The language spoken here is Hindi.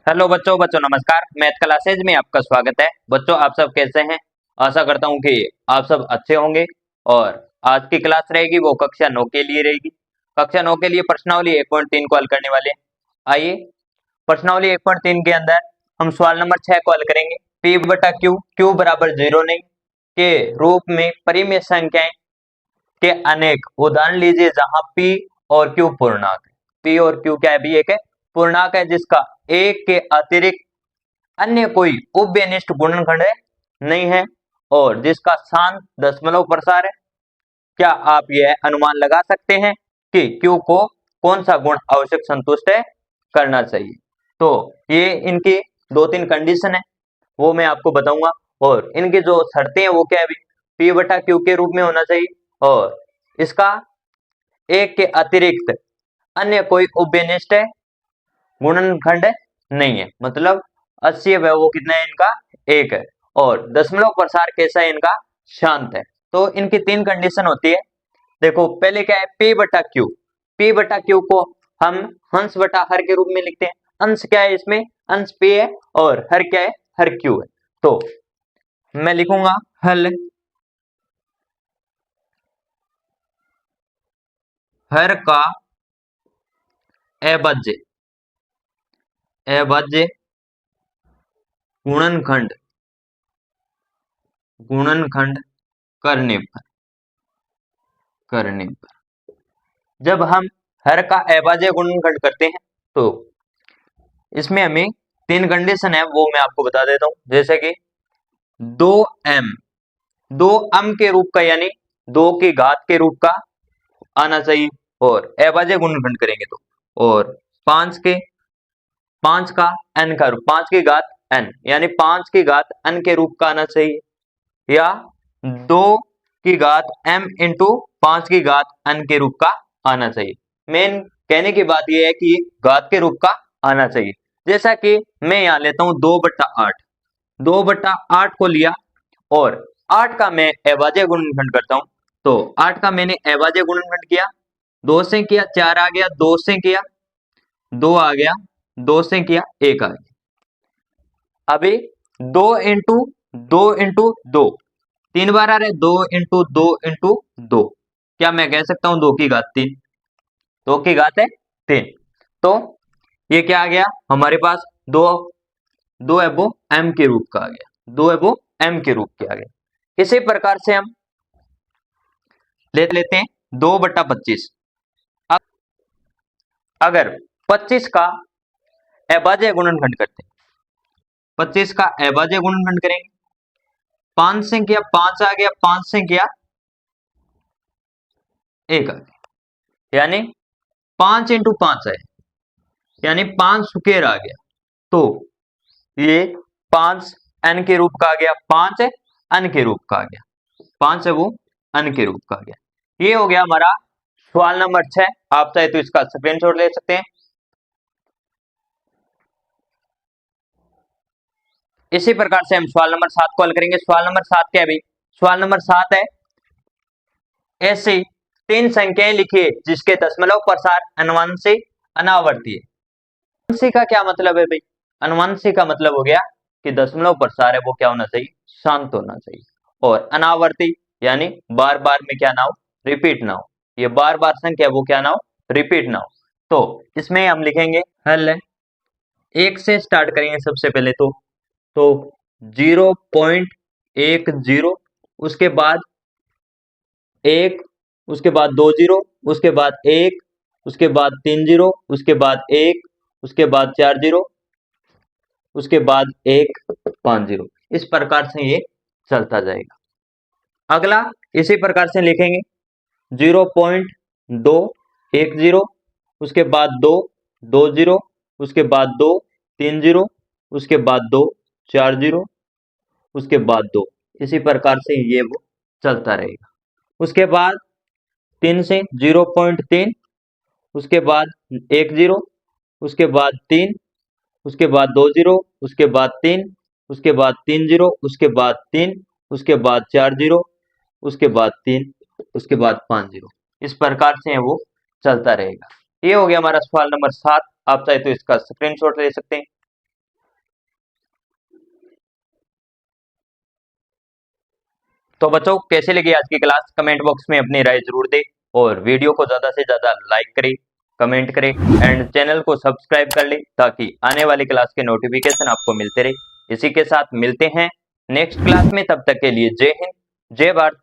हेलो बच्चों नमस्कार। मैथ क्लासेज में आपका स्वागत है। बच्चों आप सब कैसे हैं? आशा करता हूं कि आप सब अच्छे होंगे। और आज की क्लास रहेगी वो कक्षा 9 के लिए रहेगी। कक्षा 9 के लिए प्रश्नावली 1.3 को हल करने वाले हैं। आइए प्रश्नावली 1.3 के अंदर हम सवाल नंबर 6 को हल करेंगे। P बटा क्यू, क्यू बराबर 0 नहीं के रूप में परिमेय संख्याएं के अनेक उदाहरण लीजिए जहां P और Q पूर्णांक है। P और Q क्या है भी? एक है पूर्णांक है जिसका एक के अतिरिक्त अन्य कोई उभयनिष्ठ गुणनखंड नहीं है और जिसका शांत दशमलव प्रसार है। क्या आप यह अनुमान लगा सकते हैं कि Q को कौन सा गुण आवश्यक संतुष्ट है करना चाहिए? तो ये इनकी दो तीन कंडीशन है, वो मैं आपको बताऊंगा। और इनकी जो शर्तें हैं वो क्या है भी? P बटा Q के रूप में होना चाहिए और इसका एक के अतिरिक्त अन्य कोई उभयनिष्ठ गुणनखंड नहीं है। मतलब 80 है वो कितना है इनका? एक है। और दशमलव प्रसार कैसा है इनका? शांत है। तो इनकी तीन कंडीशन होती है। देखो पहले क्या है? P बटा Q। P बटा Q को हम हंस बटा हर के रूप में लिखते हैं। अंश क्या है इसमें? अंश P है और हर क्या है? हर Q है। तो मैं लिखूंगा हल हर का अभाज्य गुणनखंड करने पर जब हम हर का अभाज्य गुणनखंड करते हैं तो इसमें हमें तीन कंडीशन है, वो मैं आपको बता देता हूं। जैसे कि 2m 2m के रूप का यानी 2 की घात के रूप का आना चाहिए और अभाज्य गुणनखंड करेंगे तो। और 5 का n का रूप, 5 की घात n यानी 5 की घात n के रूप का आना चाहिए, या 2 की घात m इंटू 5 की घात n के रूप का आना चाहिए। मेन कहने की बात यह है कि घात के रूप का आना चाहिए। जैसा कि मैं यहां लेता हूं 2/8, 2/8 को लिया और 8 का मैं अभाज्य गुणनखंड करता हूं। तो 8 का मैंने अभाज्य गुणनखंड किया, 2 से किया 4 आ गया, 2 से किया 2 आ गया, 2 से किया 1 आ गया। अभी 2 इंटू 2 इंटू 2 तीन बार आ रहे, 2 इंटू 2 इंटू 2, क्या मैं कह सकता हूं 2 की घात 3? 2 की घात है 3। तो ये क्या आ गया हमारे पास? 2 2 है वो m के रूप का आ गया, 2 है वो m के रूप के आ गया। इसी प्रकार से हम लेते हैं 2/25। अब अगर 25 का अभाज्य गुणनखंड करते हैं, 25 का अभाज्य गुणनखंड करेंगे, 5 से किया 5 आ गया, 5 से किया 1 आ गया, यानी 5 इंटू 5 है, यानी 5 स्क्वायर आ गया। तो ये 5 n के रूप का आ गया, 5 है n के रूप का आ गया, 5 है वो n के रूप का आ गया। ये हो गया हमारा सवाल नंबर 6। आप चाहे तो इसका स्क्रीनशॉट ले सकते हैं। इसी प्रकार से हम सवाल नंबर 7 को हल करेंगे। सवाल नंबर 7 क्या है भाई? सवाल नंबर 7 है, ऐसी तीन संख्याएं लिखिए जिसके दशमलव प्रसार अनुवांशिक अनावर्ती है। अनुवांशिक का क्या मतलब है भाई? अनुवांशिक का मतलब हो गया कि दशमलव प्रसार है वो क्या होना चाहिए? शांत होना चाहिए। और अनावर्ती यानी बार बार में क्या ना हो? रिपीट ना हो। ये बार बार संख्या वो क्या ना हो? रिपीट ना हो। तो इसमें हम लिखेंगे हल है, एक से स्टार्ट करेंगे सबसे पहले तो 0.10, उसके बाद 1, उसके बाद 2 जीरो, उसके बाद 1, उसके बाद 3 जीरो, उसके बाद 1, उसके बाद 4 जीरो, उसके बाद 1 5 जीरो। इस प्रकार से ये चलता जाएगा। अगला इसी प्रकार से लिखेंगे 0.210, उसके बाद 2 2 जीरो, उसके बाद 2 3 जीरो, उसके बाद 2 4 जीरो, उसके बाद 2। इसी प्रकार से ये वो चलता रहेगा। उसके बाद 3 से 0.3, उसके बाद 1 जीरो, उसके बाद 3, उसके बाद 2 जीरो, उसके बाद 3, उसके बाद 3 जीरो, उसके बाद 3, उसके बाद 4 जीरो, उसके बाद 3, उसके बाद 5 जीरो। इस प्रकार से वो चलता रहेगा। ये हो गया हमारा सवाल नंबर 7। आप चाहे तो इसका स्क्रीनशॉट ले सकते हैं। तो बच्चों कैसे लगी आज की क्लास, कमेंट बॉक्स में अपनी राय जरूर दे और वीडियो को ज्यादा से ज्यादा लाइक करें, कमेंट करें एंड चैनल को सब्सक्राइब कर ले ताकि आने वाली क्लास के नोटिफिकेशन आपको मिलते रहे। इसी के साथ मिलते हैं नेक्स्ट क्लास में, तब तक के लिए जय हिंद, जय भारत।